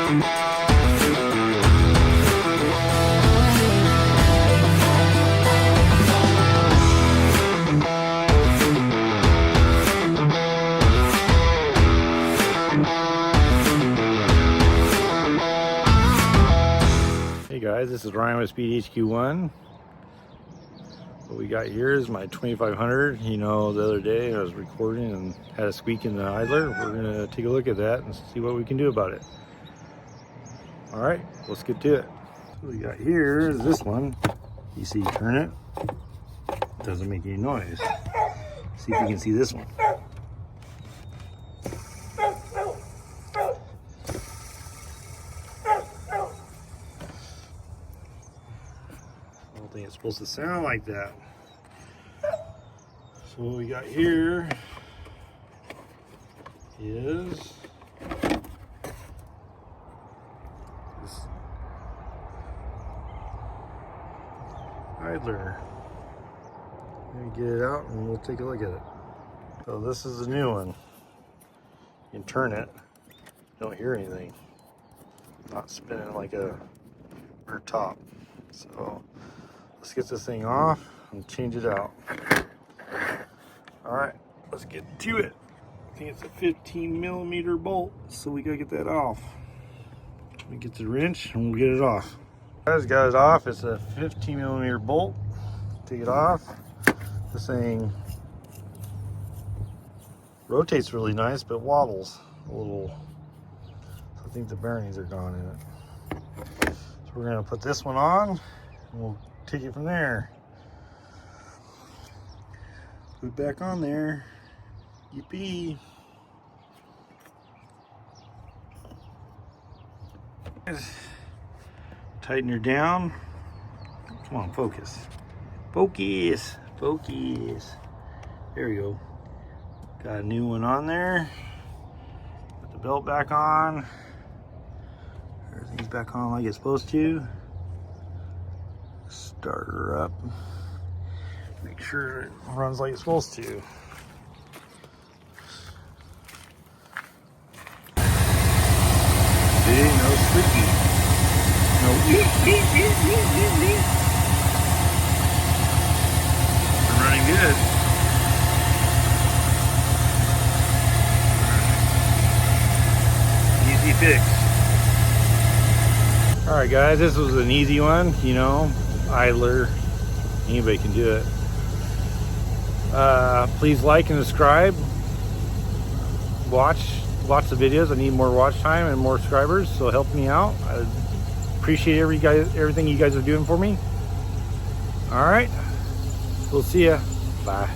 Hey guys, this is Ryan with Speed HQ1. What we got here is my 2500. You know, the other day I was recording and had a squeak in the idler. We're gonna take a look at that and see what we can do about it. All right, let's get to it. What we got here is this one. You see, turn it, doesn't make any noise. See if you can see this one. I don't think it's supposed to sound like that. So what we got here is this idler. Let me get it out and we'll take a look at it. So this is a new one. You can turn it, you don't hear anything. Not spinning like a per top. So let's get this thing off and change it out. All right, let's get to it. I think it's a 15mm bolt, so we gotta get that off. Let me get the wrench and we'll get it off. Guys, got it off. It's a 15mm bolt. Take it off. This thing rotates really nice, but wobbles a little. So I think the bearings are gone in it. So we're gonna put this one on and we'll take it from there. Put it back on there. Yippee. Tighten her down. Come on, focus. Focus. Focus. There we go. Got a new one on there. Put the belt back on. Everything's back on like it's supposed to. Start her up. Make sure it runs like it's supposed to. See, no squeaky. No eep, eep, eep, eep, eep, eep. We're running good. Easy fix. Alright guys, this was an easy one, you know, idler. Anybody can do it. Please like and subscribe. Watch the videos. I need more watch time and more subscribers, so help me out. I appreciate everything you guys are doing for me. All right, we'll see ya. Bye.